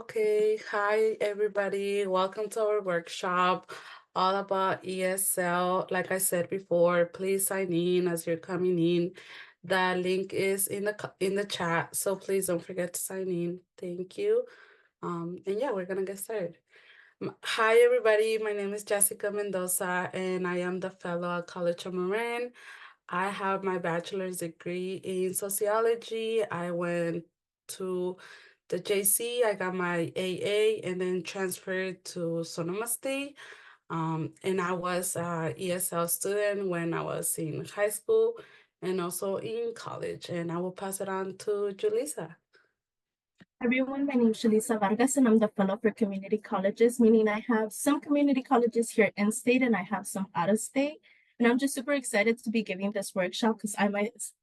Okay, hi everybody. Welcome to our workshop all about ESL. Like I said before, please sign in as you're coming in. The link is in the chat, so please don't forget to sign in. Thank you. And yeah, we're gonna get started. Hi everybody, my name is Jessica Mendoza and I am the fellow at College of Marin. I have my bachelor's degree in sociology. I went to the JC, I got my AA and then transferred to Sonoma State. And I was a ESL student when I was in high school and also in college. And I will pass it on to Julissa. Everyone, my name is Shalisa Vargas and I'm the fellow for community colleges, meaning I have some community colleges here in state and I have some out of state. And I'm just super excited to be giving this workshop because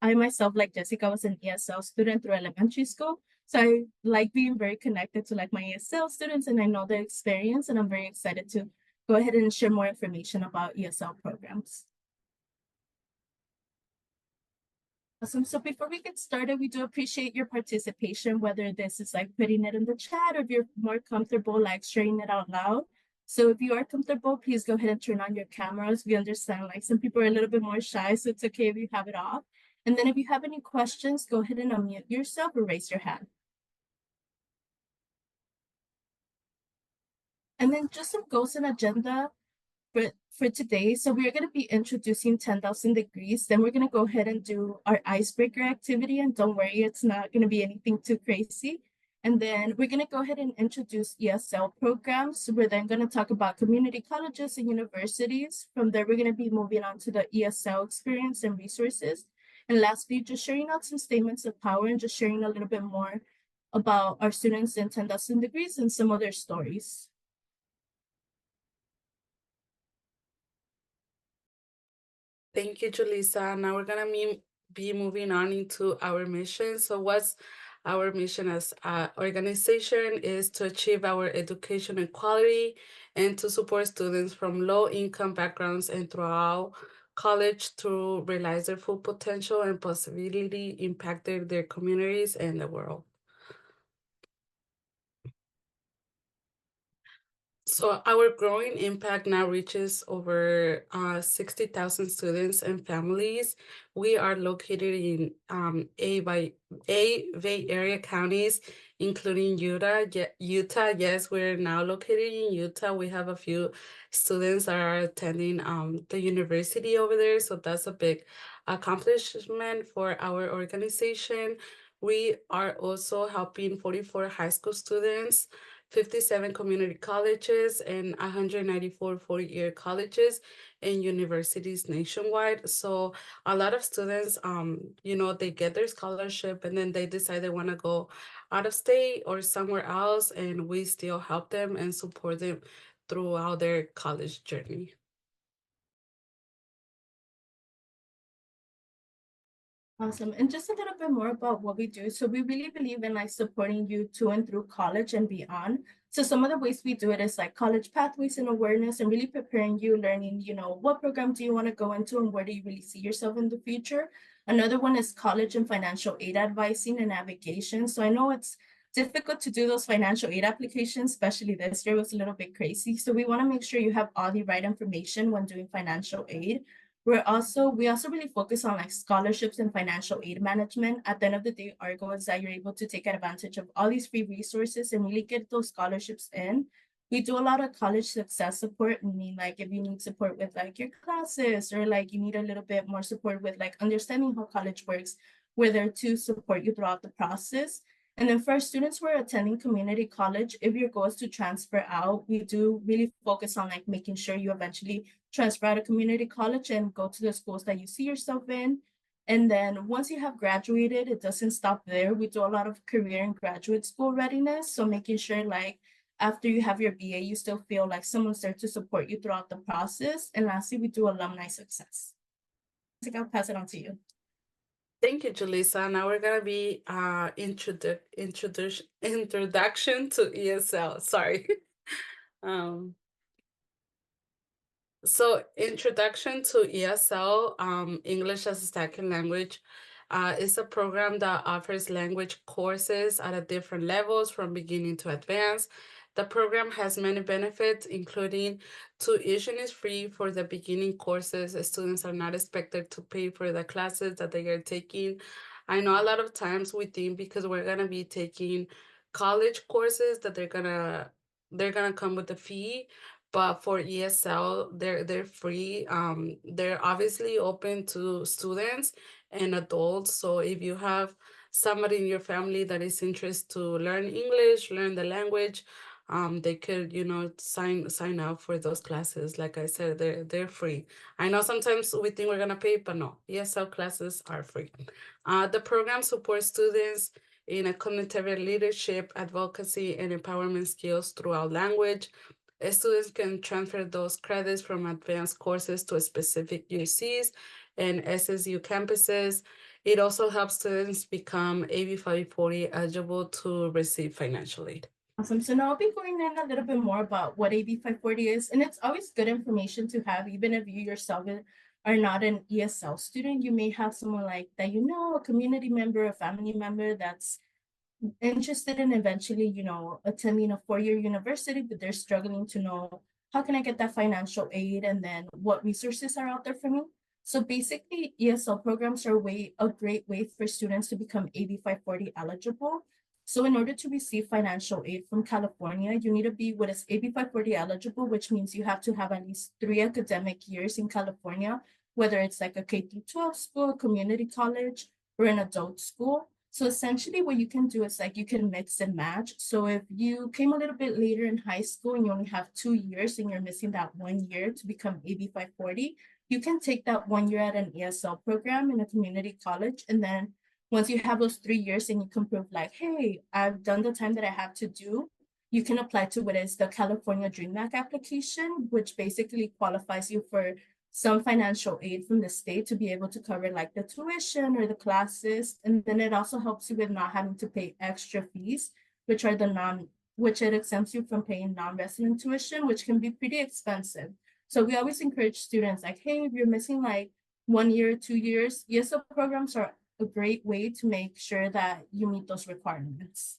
I myself, like Jessica, was an ESL student through elementary school. So I like being very connected to like my ESL students and I know their experience and I'm very excited to go ahead and share more information about ESL programs. Awesome. So before we get started, we do appreciate your participation, whether this is like putting it in the chat or if you're more comfortable like sharing it out loud. So if you are comfortable, please go ahead and turn on your cameras. We understand like some people are a little bit more shy, so it's okay if you have it off. And then if you have any questions, go ahead and unmute yourself or raise your hand. And then just some goals and agenda for today. So we're going to be introducing 10,000 degrees. Then we're going to go ahead and do our icebreaker activity. And don't worry, it's not going to be anything too crazy. And then we're going to go ahead and introduce ESL programs. We're then going to talk about community colleges and universities. From there, we're going to be moving on to the ESL experience and resources. And lastly, just sharing out some statements of power and just sharing a little bit more about our students in 10,000 degrees and some other stories. Thank you, Julissa. Now we're gonna be moving on into our mission. So what's our mission as an organization is to achieve our education equality and to support students from low-income backgrounds and throughout college to realize their full potential and possibility impact their communities and the world. So our growing impact now reaches over 60,000 students and families. We are located in A Bay Area counties, including Utah. Yes, we're now located in Utah. We have a few students that are attending the university over there, so that's a big accomplishment for our organization. We are also helping 44 high school students, 57 community colleges, and 194 four-year colleges and universities nationwide. So a lot of students, they get their scholarship and then they decide they want to go out of state or somewhere else, and we still help them and support them throughout their college journey. Awesome. And just a little bit more about what we do. So we really believe in like supporting you to and through college and beyond. So some of the ways we do it is like college pathways and awareness and really preparing you, learning, what program do you want to go into and where do you really see yourself in the future? Another one is college and financial aid advising and navigation. So I know it's difficult to do those financial aid applications, especially this year was a little bit crazy. So we want to make sure you have all the right information when doing financial aid. We also really focus on like scholarships and financial aid management. At the end of the day, our goal is that you're able to take advantage of all these free resources and really get those scholarships in. We do a lot of college success support, meaning like if you need support with like your classes or like you need a little bit more support with like understanding how college works, we're there to support you throughout the process. And then for our students who are attending community college, if your goal is to transfer out, we do really focus on like making sure you eventually transfer out of community college and go to the schools that you see yourself in. And then once you have graduated, it doesn't stop there. We do a lot of career and graduate school readiness. So making sure like after you have your BA, you still feel like someone's there to support you throughout the process. And lastly, we do alumni success. I think I'll pass it on to you. Thank you, Julissa. Now we're gonna be introduction to ESL. Sorry. um, So introduction to ESL, English as a second language. It's a program that offers language courses at a different levels from beginning to advanced. The program has many benefits, including tuition is free for the beginning courses. Students are not expected to pay for the classes that they are taking. I know a lot of times we think because we're gonna be taking college courses that they're gonna come with a fee, but for ESL they're free. They're obviously open to students and adults. So if you have somebody in your family that is interested to learn English, learn the language, they could, sign up for those classes. Like I said, they're free. I know sometimes we think we're gonna pay, but no, ESL classes are free. The program supports students in a cognitive leadership, advocacy, and empowerment skills throughout language. Students can transfer those credits from advanced courses to specific UCs and SSU campuses. It also helps students become AB 540 eligible to receive financial aid. Awesome. So now I'll be going in a little bit more about what AB 540 is. And it's always good information to have, even if you yourself are not an ESL student. You may have someone like that, a community member, a family member that's interested in eventually, attending a four-year university, but they're struggling to know how can I get that financial aid and then what resources are out there for me. So basically, ESL programs are a great way for students to become AB 540 eligible. So in order to receive financial aid from California, you need to be what is AB 540 eligible, which means you have to have at least 3 academic years in California, whether it's like a K through 12 school, community college, or an adult school. So essentially what you can do is like you can mix and match. So if you came a little bit later in high school and you only have 2 years and you're missing that 1 year to become AB 540, you can take that 1 year at an ESL program in a community college. And then once you have those 3 years and you can prove like, hey, I've done the time that I have to do, you can apply to what is the California Dream Act application, which basically qualifies you for some financial aid from the state to be able to cover like the tuition or the classes. And then it also helps you with not having to pay extra fees, which are which it exempts you from paying non-resident tuition, which can be pretty expensive. So we always encourage students like, hey, if you're missing like 1 year, 2 years, ESL programs are a great way to make sure that you meet those requirements.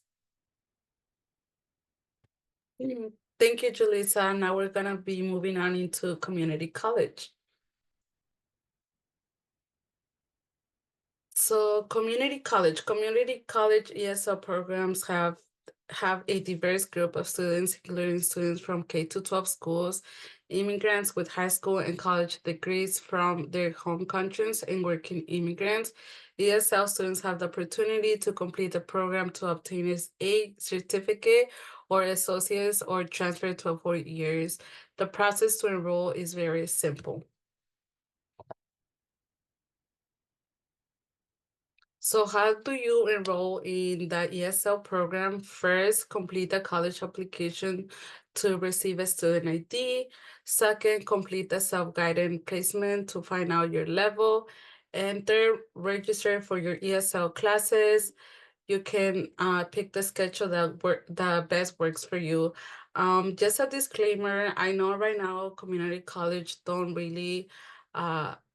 Thank you, Julissa. Now we're gonna be moving on into community college. So community college ESL programs have a diverse group of students, including students from K to 12 schools, immigrants with high school and college degrees from their home countries, and working immigrants. ESL students have the opportunity to complete the program to obtain a certificate or associates or transfer to 4 years. The process to enroll is very simple. So how do you enroll in the ESL program? First, complete the college application to receive a student ID. Second, complete the self-guided placement to find out your level. And third, register for your ESL classes. You can pick the schedule that best works for you. Just a disclaimer, I know right now community college don't really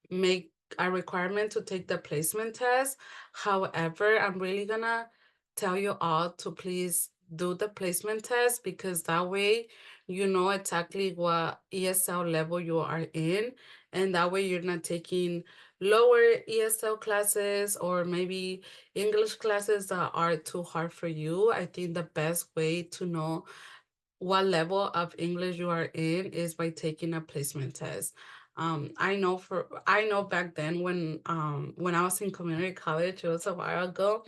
make a requirement to take the placement test. However, I'm really gonna tell you all to please do the placement test because that way you know exactly what ESL level you are in, and that way you're not taking lower ESL classes or maybe English classes that are too hard for you. I think the best way to know what level of English you are in is by taking a placement test. I know back then when I was in community college, it was a while ago,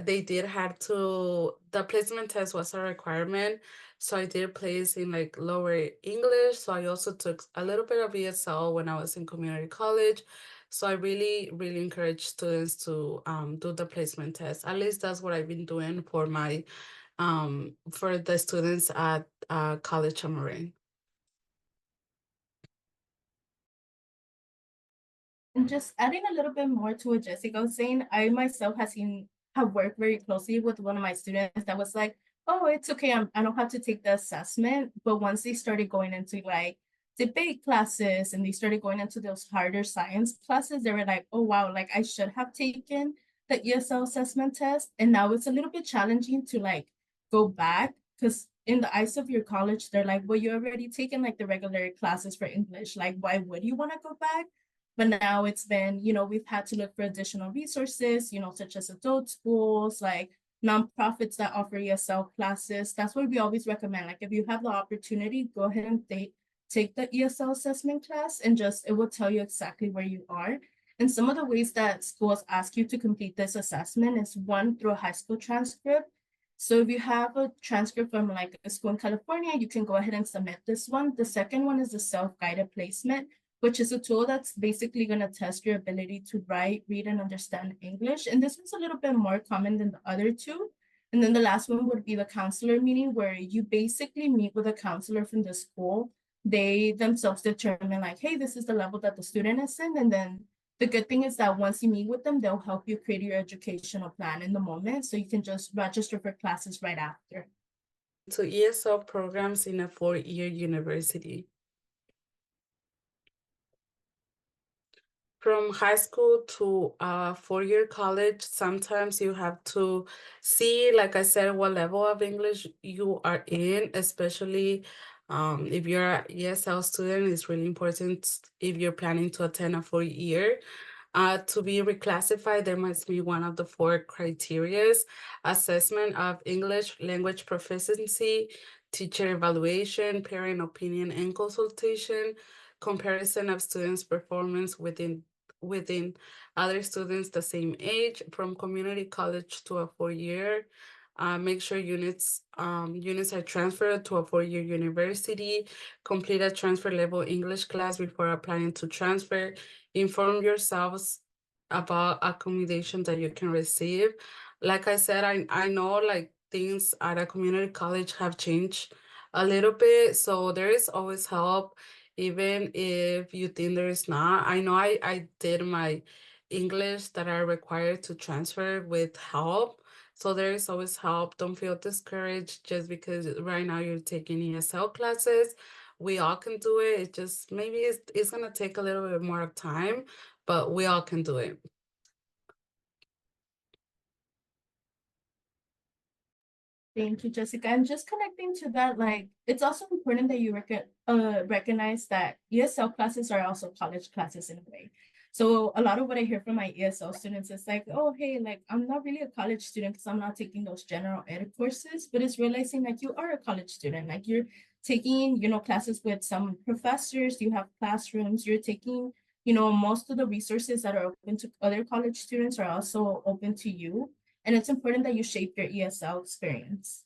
they did have to the placement test was a requirement. So I did place in like lower English. So I also took a little bit of ESL when I was in community college. So I really, really encourage students to do the placement test. At least that's what I've been doing for the students at College of Marine. And just adding a little bit more to what Jessica was saying, I myself have worked very closely with one of my students that was like, oh, it's okay, I don't have to take the assessment. But once they started going into like debate classes and they started going into those harder science classes, they were like, oh wow, like I should have taken the ESL assessment test. And now it's a little bit challenging to like go back because in the eyes of your college, they're like, well, you already taken like the regular classes for English. Like, why would you want to go back? But now it's been, we've had to look for additional resources, such as adult schools, like nonprofits that offer ESL classes. That's what we always recommend. Like, if you have the opportunity, go ahead and take the ESL assessment class and just it will tell you exactly where you are. And some of the ways that schools ask you to complete this assessment is one through a high school transcript. So if you have a transcript from like a school in California, you can go ahead and submit this one. The second one is the self-guided placement, which is a tool that's basically going to test your ability to write, read, and understand English. And this one's a little bit more common than the other two. And then the last one would be the counselor meeting, where you basically meet with a counselor from the school. They themselves determine like, hey, this is the level that the student is in. And then the good thing is that once you meet with them, they'll help you create your educational plan in the moment. So you can just register for classes right after. To ESL programs in a 4-year university. From high school to 4-year college, sometimes you have to see, like I said, what level of English you are in, especially if you're an ESL student. It's really important if you're planning to attend a 4-year. To be reclassified, there must be one of the 4 criteria: assessment of English language proficiency, teacher evaluation, parent opinion and consultation, comparison of students' performance within other students the same age, from community college to a 4-year. Make sure units are transferred to a 4-year university. Complete a transfer level English class before applying to transfer. Inform yourselves about accommodation that you can receive. Like I said, I know like things at a community college have changed a little bit, so there is always help even if you think there is not. I know I did my English that are required to transfer with help. So there is always help. Don't feel discouraged just because right now you're taking ESL classes. We all can do it. It just maybe it's gonna take a little bit more of time, but we all can do it. Thank you, Jessica. And just connecting to that, like it's also important that you recognize that ESL classes are also college classes in a way. So a lot of what I hear from my ESL students is like, oh, hey, like I'm not really a college student because I'm not taking those general ed courses, but it's realizing like you are a college student, like you're taking, classes with some professors, you have classrooms, you're taking, most of the resources that are open to other college students are also open to you. And it's important that you shape your ESL experience.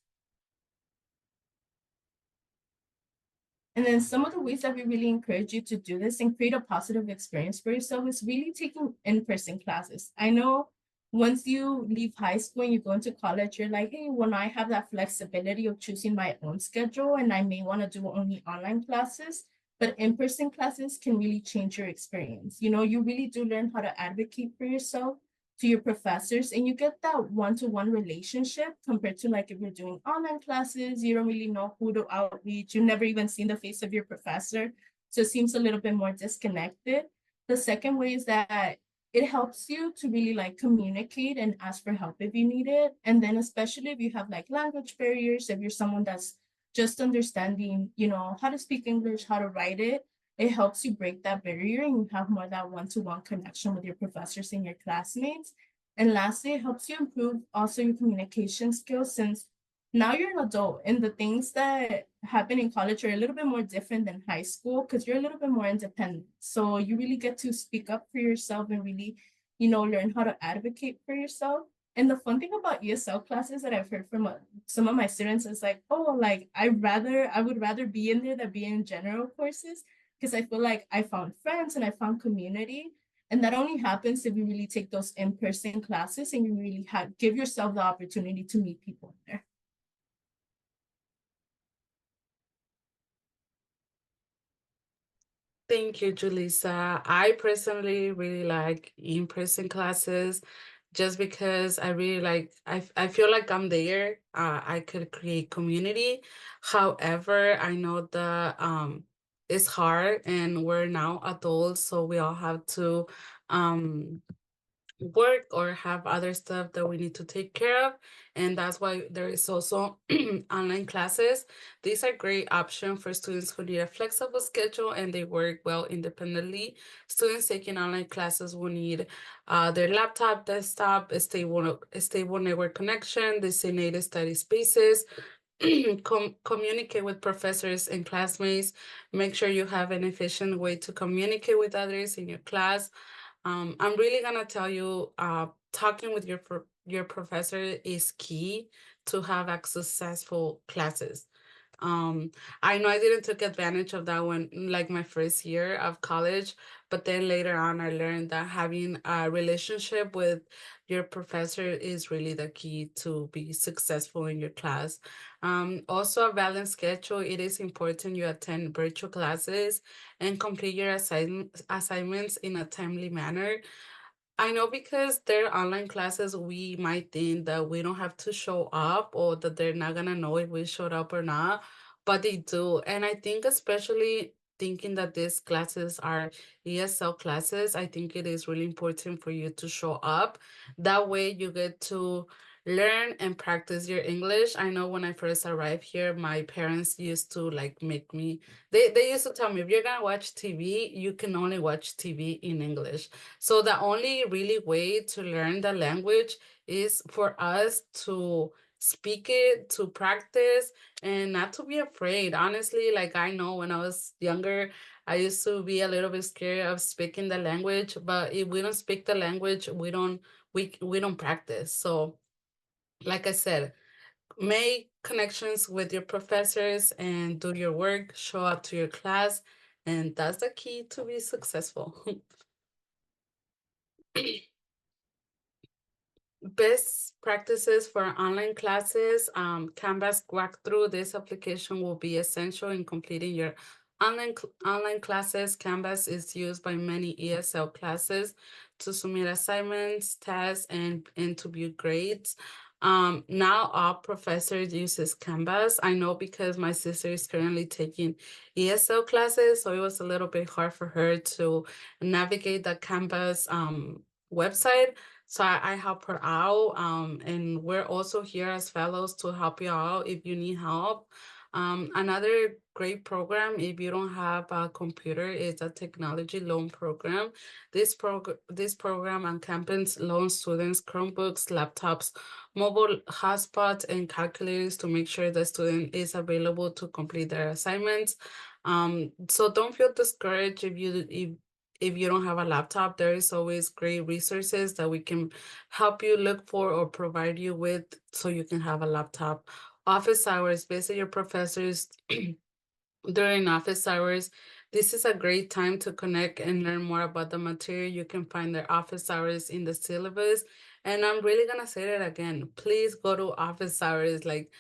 And then some of the ways that we really encourage you to do this and create a positive experience for yourself is really taking in-person classes. I know once you leave high school and you go into college, you're like, hey, when I have that flexibility of choosing my own schedule and I may want to do only online classes, but in-person classes can really change your experience. You really do learn how to advocate for yourself to your professors and you get that one-to-one relationship compared to like if you're doing online classes, you don't really know who to outreach, you've never even seen the face of your professor, so it seems a little bit more disconnected. The second way is that it helps you to really like communicate and ask for help if you need it. And then especially if you have like language barriers, if you're someone that's just understanding, how to speak English, how to write it helps you break that barrier and you have more that one-to-one connection with your professors and your classmates. And lastly, it helps you improve also your communication skills since now you're an adult and the things that happen in college are a little bit more different than high school because you're a little bit more independent. So you really get to speak up for yourself and really, learn how to advocate for yourself. And the fun thing about ESL classes that I've heard from some of my students is like, oh, like I would rather be in there than be in general courses because I feel like I found friends and I found community. And that only happens if you really take those in-person classes and you really give yourself the opportunity to meet people there. Thank you, Julissa. I personally really like in-person classes just because I really like, I feel like I'm there. I could create community. However, I know the it's hard, and we're now adults, so we all have to um work or have other stuff that we need to take care of, and that's why there is also online classes. These are great option for students who need a flexible schedule and they work well independently. Students taking online classes will need their laptop, desktop, a stable network connection, designated study spaces, communicate with professors and classmates. Make sure you have an efficient way to communicate with others in your class. I'm really gonna tell you, talking with your professor is key to have a successful classes. Um, I know I didn't take advantage of that when, like my first year of college, but then later on, I learned that having a relationship with your professor is really the key to be successful in your class. Also, a balanced schedule. It is important you attend virtual classes and complete your assignments in a timely manner. I know because they're online classes, we might think that we don't have to show up or that they're not gonna know if we showed up or not, but they do. And I think especially thinking that these classes are ESL classes, I think it is really important for you to show up. That way you get to learn and practice your English. I know when I first arrived here, my parents used to like make me, they used to tell me, if you're gonna watch TV, you can only watch TV in English. So the only really way to learn the language is for us to speak it, to practice, and not to be afraid. Honestly, like I know when I was younger, I used to be a little bit scared of speaking the language, but if we don't speak the language, we don't practice. So, like I said, make connections with your professors and do your work, show up to your class, and that's the key to be successful. Best practices for online classes. Canvas walkthrough. This application will be essential in completing your online classes. Canvas is used by many ESL classes to submit assignments, tests, and to view grades. Now all professors uses Canvas. I know because my sister is currently taking ESL classes, so it was a little bit hard for her to navigate the Canvas website, so I help her out. And we're also here as fellows to help you out if you need help. Another great program, if you don't have a computer, is a technology loan program. This program on campus loans students Chromebooks, laptops, mobile hotspots, and calculators to make sure the student is available to complete their assignments. So don't feel discouraged if you don't have a laptop. There is always great resources that we can help you look for or provide you with so you can have a laptop. Office hours, visit your professors during office hours. This is a great time to connect and learn more about the material. You can find their office hours in the syllabus. And I'm really gonna say that again. Please go to office hours. Like,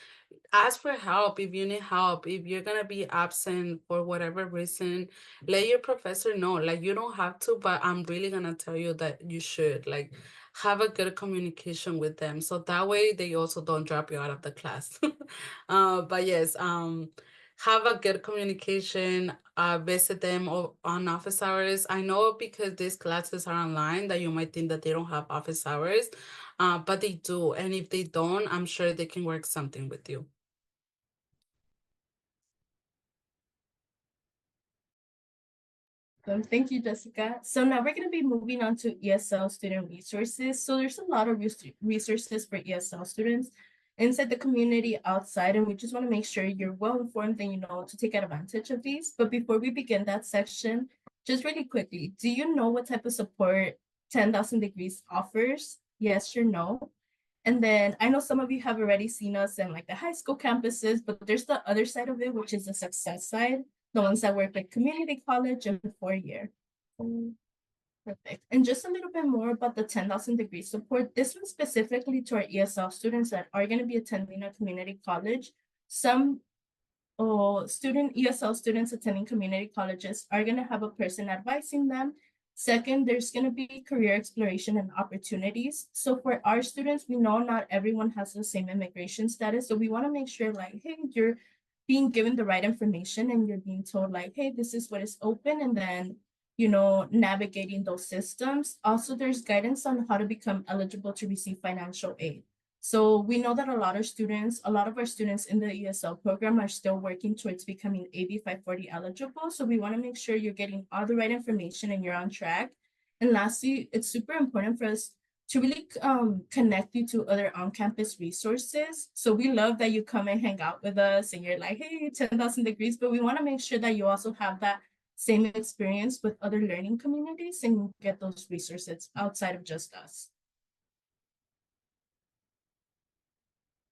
ask for help if you need help. If you're gonna be absent for whatever reason, let your professor know. Like, you don't have to, but I'm really gonna tell you that you should. Like, have a good communication with them, so that way they also don't drop you out of the class. But yes, have a good communication. Visit them on office hours. I know because these classes are online that you might think that they don't have office hours, but they do. And if they don't, I'm sure they can work something with you. Thank you, Jessica. So now we're going to be moving on to ESL student resources. So there's a lot of resources for ESL students inside the community, outside, and we just want to make sure you're well informed and you know to take advantage of these. But before we begin that section, just really quickly, do you know what type of support 10,000 Degrees offers? Yes or no? And then I know some of you have already seen us in like the high school campuses, but there's the other side of it, which is the success side, the ones that work like community college and 4 year. Perfect. And just a little bit more about the 10,000 degree support. This one specifically to our ESL students that are going to be attending a community college. Some ESL students attending community colleges are going to have a person advising them. Second, there's going to be career exploration and opportunities. So for our students, we know not everyone has the same immigration status. So we want to make sure like, hey, you're being given the right information and you're being told like, hey, this is what is open, and then navigating those systems. Also, there's guidance on how to become eligible to receive financial aid. So we know that a lot of our students in the ESL program are still working towards becoming AB 540 eligible. So we want to make sure you're getting all the right information and you're on track. And lastly, it's super important for us to really connect you to other on-campus resources. So we love that you come and hang out with us and you're like, hey, 10,000 degrees, but we want to make sure that you also have that same experience with other learning communities and get those resources outside of just us.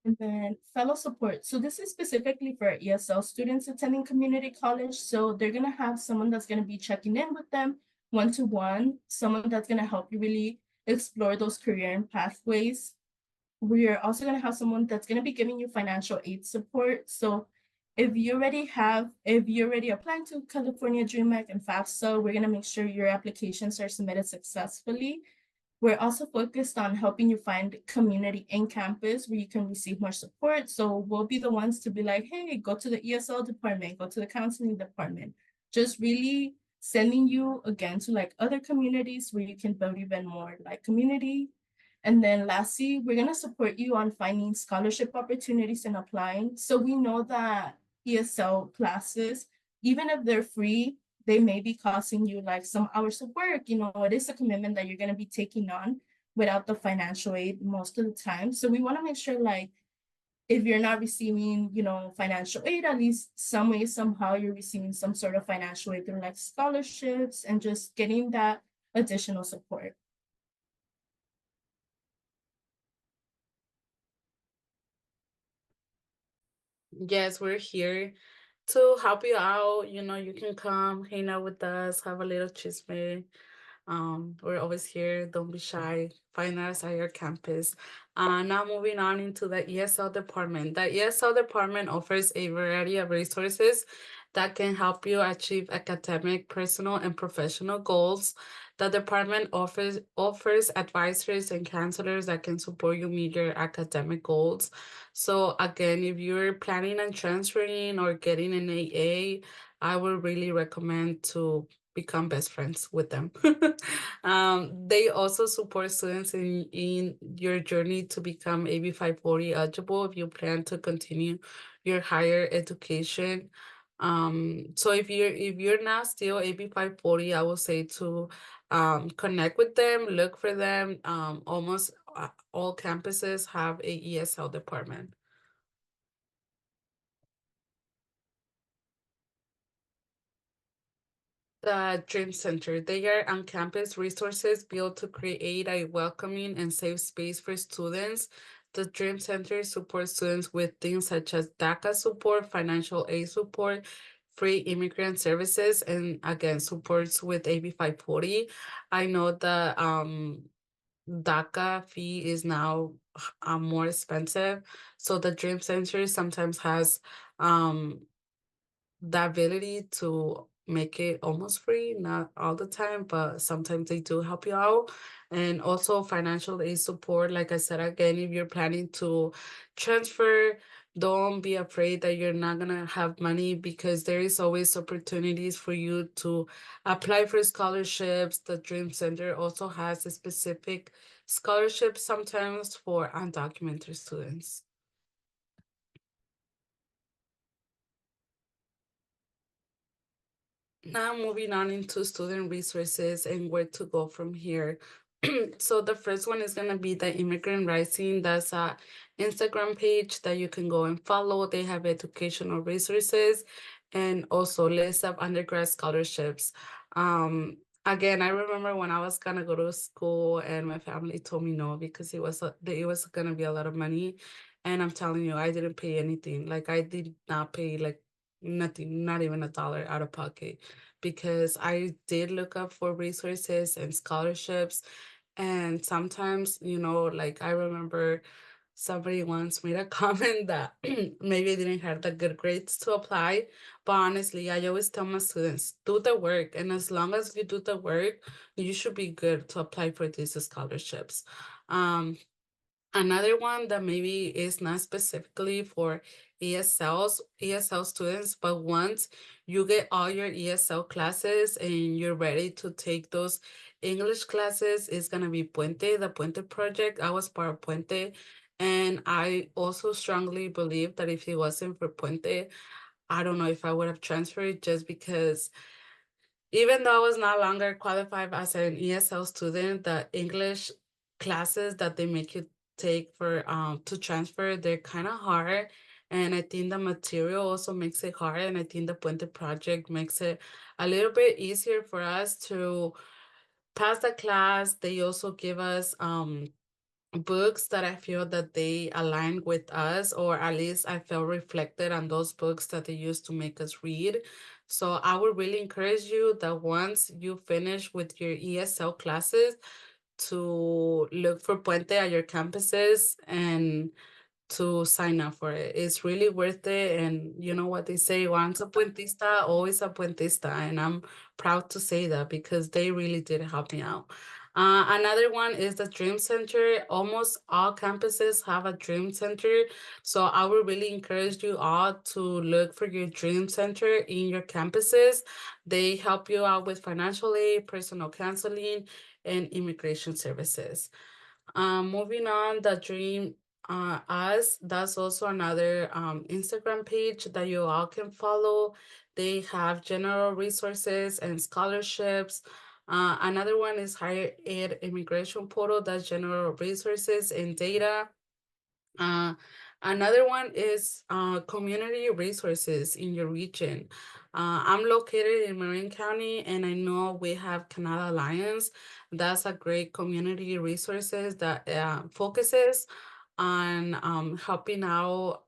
And then fellow support. So this is specifically for ESL students attending community college. So they're going to have someone that's going to be checking in with them one-to-one, someone that's going to help you really explore those career and pathways. We're also going to have someone that's going to be giving you financial aid support. So if you already applying to California Dream Act and FAFSA, we're going to make sure your applications are submitted successfully. We're also focused on helping you find community in campus where you can receive more support. So we'll be the ones to be like, hey, go to the ESL department, go to the counseling department. Just really sending you again to like other communities where you can build even more like community. And then lastly, we're going to support you on finding scholarship opportunities and applying. So we know that ESL classes, even if they're free, they may be costing you like some hours of work. It is a commitment that you're going to be taking on without the financial aid most of the time. So we want to make sure like if you're not receiving, financial aid, at least some way, somehow you're receiving some sort of financial aid through like scholarships and just getting that additional support. Yes, we're here to help you out. You can come hang out with us, have a little chisme. We're always here. Don't be shy. Find us at your campus. Now moving on into the ESL department. The ESL department offers a variety of resources that can help you achieve academic, personal, and professional goals. The department offers advisors and counselors that can support you meet your academic goals. So again, if you're planning on transferring or getting an AA, I would really recommend to become best friends with them. They also support students in your journey to become AB 540 eligible if you plan to continue your higher education. So if you're not still AB 540, I will say to connect with them, look for them. Almost all campuses have a ESL department. The Dream Center. They are on-campus resources built to create a welcoming and safe space for students. The Dream Center supports students with things such as DACA support, financial aid support, free immigrant services, and again, supports with AB 540. I know the DACA fee is now more expensive, so the Dream Center sometimes has um the ability to make it almost free, not all the time, but sometimes they do help you out. And also financial aid support. Like I said, again, if you're planning to transfer, don't be afraid that you're not gonna have money because there is always opportunities for you to apply for scholarships. The Dream Center also has a specific scholarship sometimes for undocumented students. Now moving on into student resources and where to go from here. So the first one is gonna be the Immigrant Rising. That's a Instagram page that you can go and follow. They have educational resources and also list of undergrad scholarships. Again, I remember when I was gonna go to school and my family told me no because it was gonna be a lot of money. And I'm telling you, I didn't pay anything. Like I did not pay like nothing, not even $1 out of pocket, because I did look up for resources and scholarships. And sometimes, like I remember somebody once made a comment that maybe I didn't have the good grades to apply. But honestly, I always tell my students, do the work. And as long as you do the work, you should be good to apply for these scholarships. Um, Another one that maybe is not specifically for ESL students, but once you get all your ESL classes and you're ready to take those English classes, it's gonna be Puente, the Puente project. I was part of Puente, and I also strongly believe that if it wasn't for Puente, I don't know if I would have transferred, just because even though I was no longer qualified as an ESL student, the English classes that they make you take for to transfer, they're kind of hard. And I think the material also makes it hard. And I think the Puente project makes it a little bit easier for us to pass the class. They also give us books that I feel that they align with us, or at least I felt reflected on those books that they used to make us read. So I would really encourage you that once you finish with your ESL classes, to look for Puente at your campuses and to sign up for it. It's really worth it. And you know what they say, once a puentista, always a puentista. And I'm proud to say that because they really did help me out. Another one is the Dream Center. Almost all campuses have a Dream Center. So I would really encourage you all to look for your Dream Center in your campuses. They help you out with financial aid, personal counseling, and immigration services. Moving on, the Dream Us, that's also another Instagram page that you all can follow. They have general resources and scholarships. Another one is Higher Ed Immigration Portal, that's general resources and data. Uh, Another one is community resources in your region. I'm located in Marin County, and I know we have Canal Alliance. That's a great community resources that focuses on helping out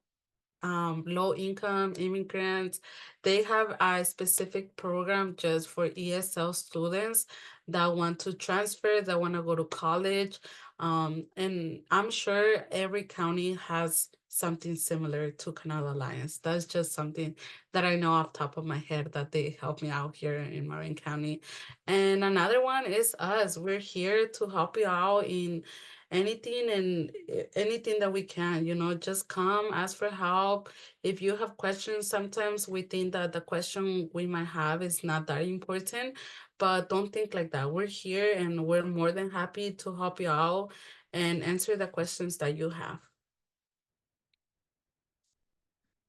low income immigrants. They have a specific program just for ESL students that want to transfer, that want to go to college. And I'm sure every county has something similar to Canal Alliance. That's just something that I know off top of my head that they help me out here in Marin County. And another one is us. We're here to help you out in anything and anything that we can, just come ask for help. If you have questions, sometimes we think that the question we might have is not that important, but don't think like that. We're here and we're more than happy to help you out and answer the questions that you have.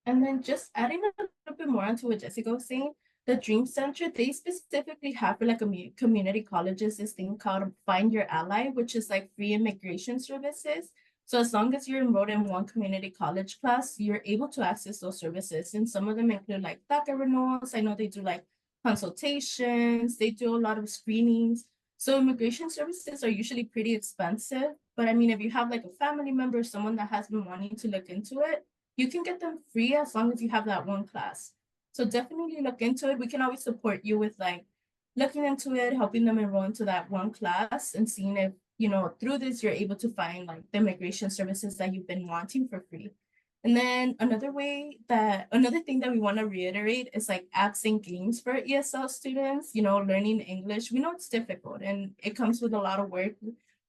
And then just adding a little bit more onto what Jessica was saying, the Dream Center, they specifically have for like community colleges this thing called Find Your Ally, which is like free immigration services. So as long as you're enrolled in one community college class, you're able to access those services. And some of them include like DACA renewals. I know they do like consultations, they do a lot of screenings. So immigration services are usually pretty expensive. But I mean, if you have like a family member, someone that has been wanting to look into it, you can get them free as long as you have that one class. So definitely look into it. We can always support you with like looking into it, helping them enroll into that one class and seeing if, through this you're able to find like the immigration services that you've been wanting for free. And then another thing that we want to reiterate is like apps and games for ESL students, learning English. We know it's difficult and it comes with a lot of work,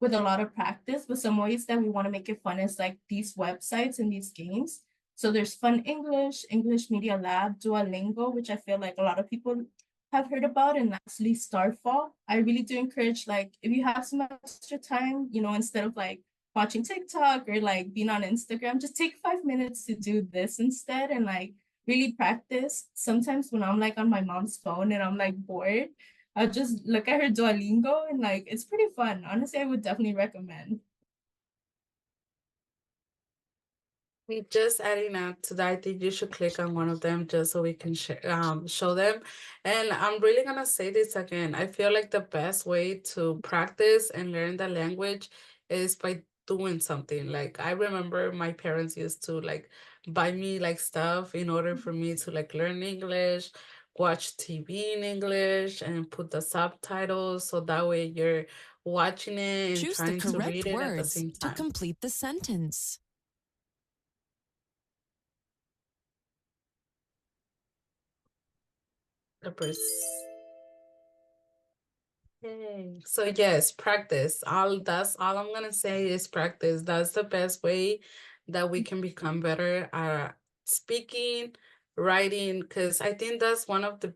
with a lot of practice, but some ways that we want to make it fun is like these websites and these games. So there's Fun English, English Media Lab, Duolingo, which I feel like a lot of people have heard about, and lastly, Starfall. I really do encourage, like, if you have some extra time, instead of like watching TikTok or like being on Instagram, just take 5 minutes to do this instead and like really practice. Sometimes when I'm like on my mom's phone and I'm like bored, I'll just look at her Duolingo and like it's pretty fun. Honestly, I would definitely recommend. Just adding up to that, I think you should click on one of them just so we can show them. And I'm really gonna say this again. I feel like the best way to practice and learn the language is by doing something. Like I remember my parents used to like buy me like stuff in order for me to like learn English, watch TV in English, and put the subtitles so that way you're watching it and Choose the trying to correct read it at the words same to time. complete the sentence. The pers- Yay. So yes, practice. All that's all I'm gonna say is practice. That's the best way that we can become better at speaking, writing, because I think that's one of the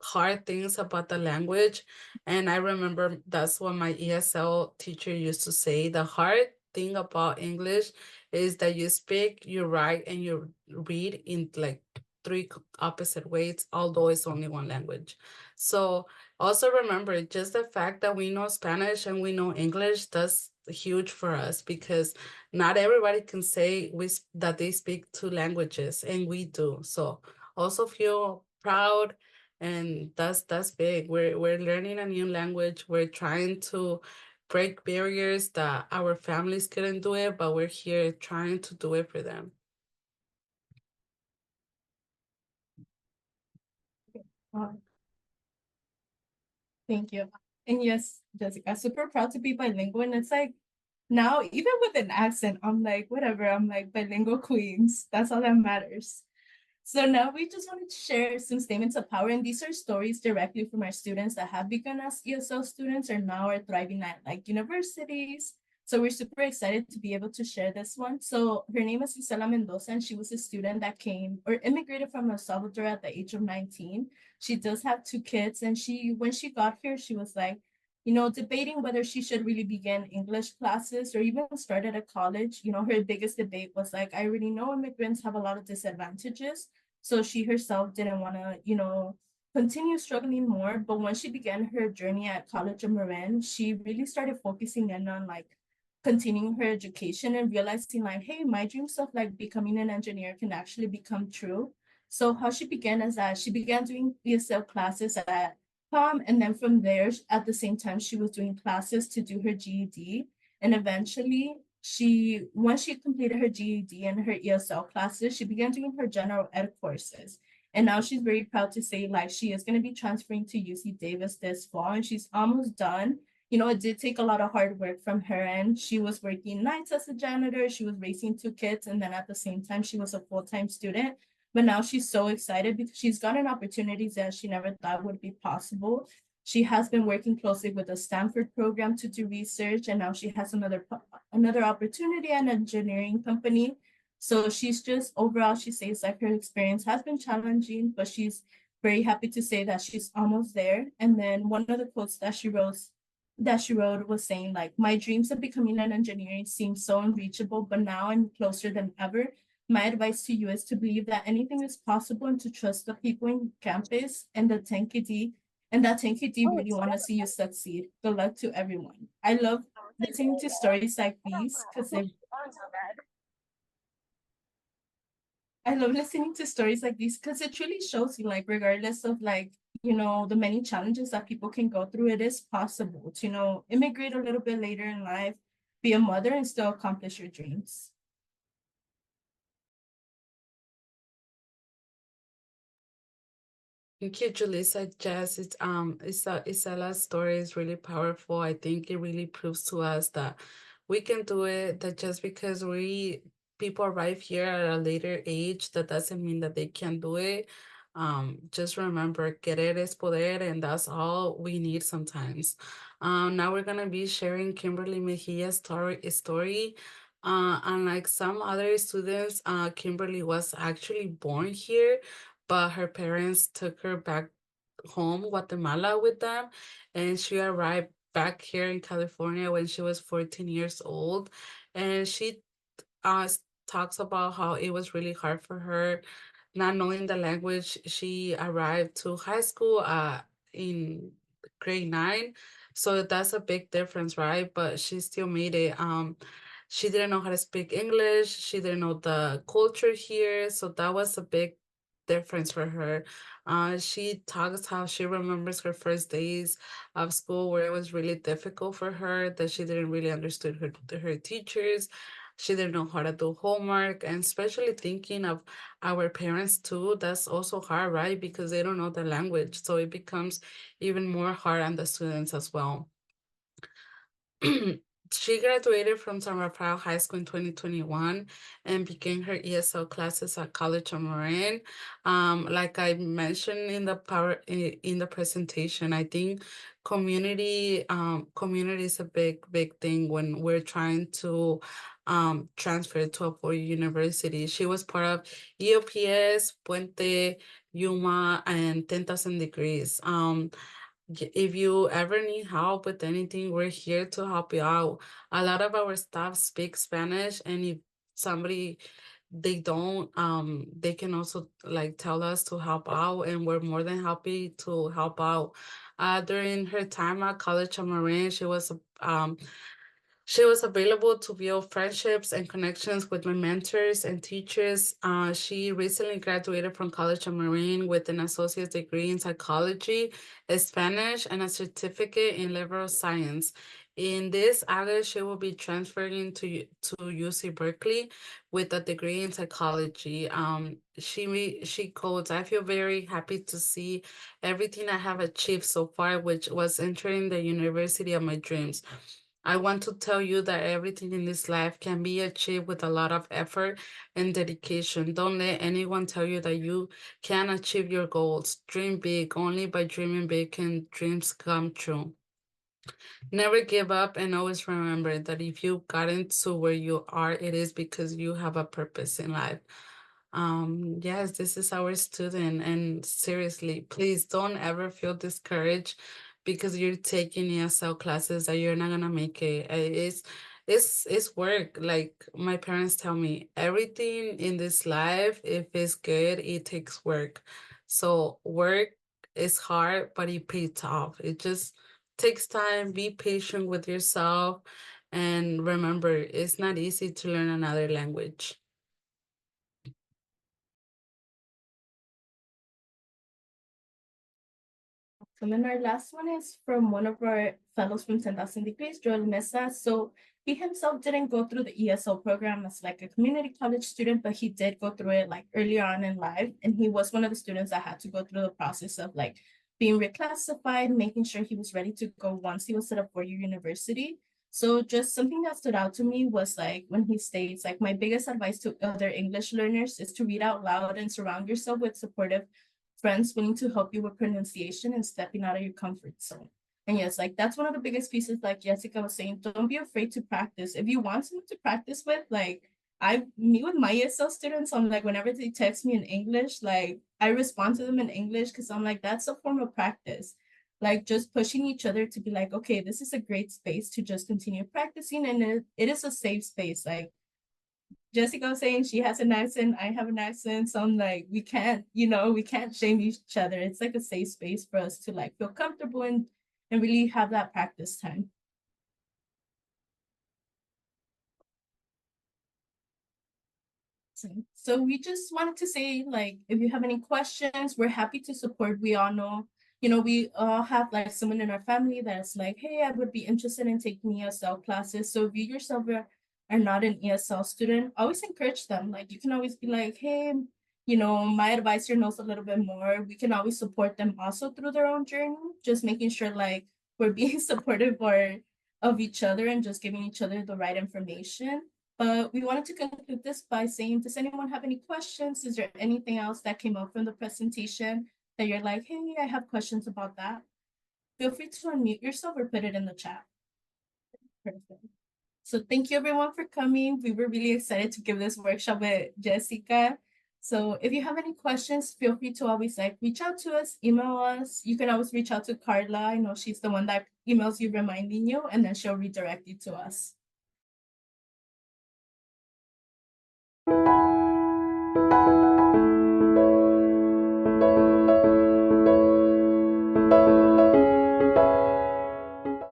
hard things about the language. And I remember that's what my ESL teacher used to say. The hard thing about English is that you speak, you write, and you read in like three opposite ways, although it's only one language. So also remember just the fact that we know Spanish and we know English, that's huge for us because not everybody can say that they speak two languages, and we do. So also feel proud, and that's big. We're learning a new language. We're trying to break barriers that our families couldn't do it, but we're here trying to do it for them. Uh, Thank you. And yes, Jessica, super proud to be bilingual. And it's like now, even with an accent, I'm like, whatever, I'm like bilingual queens. That's all that matters. So now we just wanted to share some statements of power, and these are stories directly from our students that have begun as ESL students or now are thriving at like universities. So we're super excited to be able to share this one. So her name is Isela Mendoza, and she was a student that came or immigrated from El Salvador at the age of 19. She does have two kids, and when she got here, she was like, debating whether she should really begin English classes or even start at a college. Her biggest debate was like, I already know immigrants have a lot of disadvantages. So she herself didn't want to, continue struggling more. But when she began her journey at College of Marin, she really started focusing in on like continuing her education and realizing like, hey, my dreams of like becoming an engineer can actually become true. So how she began is that she began doing ESL classes at and then from there, at the same time, she was doing classes to do her GED. And eventually, once she completed her GED and her ESL classes, she began doing her general ed courses. And now she's very proud to say, like, she is going to be transferring to UC Davis this fall, and she's almost done. It did take a lot of hard work from her end. She was working nights as a janitor, she was raising two kids, and then at the same time, she was a full time student. But now she's so excited because she's gotten opportunities that she never thought would be possible. She has been working closely with the Stanford program to do research, and now she has another opportunity at an engineering company. So she's just overall, she says like her experience has been challenging, but she's very happy to say that she's almost there. And then one of the quotes that she wrote was saying like, my dreams of becoming an engineer seem so unreachable, but now I'm closer than ever. My advice to you is to believe that anything is possible and to trust the people in campus and the 10KD, and that 10KD really want to see you succeed. Good luck to everyone. I love listening to stories like these because it truly shows you like regardless of like the many challenges that people can go through, it is possible to immigrate a little bit later in life, be a mother, and still accomplish your dreams. Thank you, Julissa. Jess, Isela's story is really powerful. I think it really proves to us that we can do it, that just because people arrive here at a later age, that doesn't mean that they can do it. Just remember, querer es poder, and that's all we need sometimes. Now we're gonna be sharing Kimberly Mejia's story. Unlike some other students, Kimberly was actually born here, but her parents took her back home, Guatemala, with them, and she arrived back here in California when she was 14 years old. And she uh, talks about how it was really hard for her not knowing the language. She arrived to high school in grade 9, so that's a big difference, right? But she still made it. She didn't know how to speak English. She didn't know the culture here, so that was a big difference for her. She talks how she remembers her first days of school where it was really difficult for her, that she didn't really understood her teachers. She didn't know how to do homework, and especially thinking of our parents too, that's also hard, right? Because they don't know the language. So it becomes even more hard on the students as well. She graduated from San Rafael High School in 2021 and began her ESL classes at College of Marin. Like I mentioned in the presentation, I think community is a big thing when we're trying to transfer to a four-year university. She was part of EOPS, Puente, Yuma, and 10,000 Degrees. If you ever need help with anything, we're here to help you out. A lot of our staff speak Spanish, and if somebody they don't, they can also like tell us to help out, and we're more than happy to help out. During her time at College of Marin, she was available to build friendships and connections with my mentors and teachers. She recently graduated from College of Marine with an associate's degree in psychology, Spanish, and a certificate in liberal science. In this August, she will be transferring to UC Berkeley with a degree in psychology. She quotes, "I feel very happy to see everything I have achieved so far, which was entering the university of my dreams. I want to tell you that everything in this life can be achieved with a lot of effort and dedication. Don't let anyone tell you that you can't achieve your goals. Dream big. Only by dreaming big can dreams come true. Never give up and always remember that if you gotten to where you are, it is because you have a purpose in life." Yes, this is our student, and seriously, please don't ever feel discouraged because you're taking ESL classes that you're not gonna make it. It's work. Like my parents tell me, everything in this life, if it's good, it takes work. So work is hard, but it pays off. It just takes time. Be patient with yourself, and remember, it's not easy to learn another language. And then our last one is from one of our fellows from 10,000 Degrees, Joel Mesa. So he himself didn't go through the ESL program as like a community college student, but he did go through it like earlier on in life. And he was one of the students that had to go through the process of like being reclassified, making sure he was ready to go once he was at a four-year university. So just something that stood out to me was like when he states like my biggest advice to other English learners is to read out loud and surround yourself with supportive friends willing to help you with pronunciation and stepping out of your comfort zone. And yes, like that's one of the biggest pieces, like Jessica was saying, don't be afraid to practice. If you want someone to practice with, like I meet with my ESL students, I'm like, whenever they text me in English, like I respond to them in English because I'm like, that's a form of practice. Like just pushing each other to be like, okay, this is a great space to just continue practicing. And it is a safe space. Like Jessica was saying she has an accent, I have an accent. So I'm like, we can't shame each other. It's like a safe space for us to like feel comfortable and really have that practice time. So we just wanted to say, like, if you have any questions, we're happy to support. We all know, we all have like someone in our family that's like, hey, I would be interested in taking ESL classes. So if you yourself are not an ESL student, always encourage them. Like you can always be like, hey, my advisor knows a little bit more. We can always support them also through their own journey, just making sure like we're being supportive of each other and just giving each other the right information. But we wanted to conclude this by saying, does anyone have any questions? Is there anything else that came up from the presentation that you're like, hey, I have questions about that? Feel free to unmute yourself or put it in the chat. Perfect. So thank you everyone for coming. We were really excited to give this workshop with Jessica. So if you have any questions, feel free to always like reach out to us, email us. You can always reach out to Carla. I know she's the one that emails you reminding you, and then she'll redirect you to us.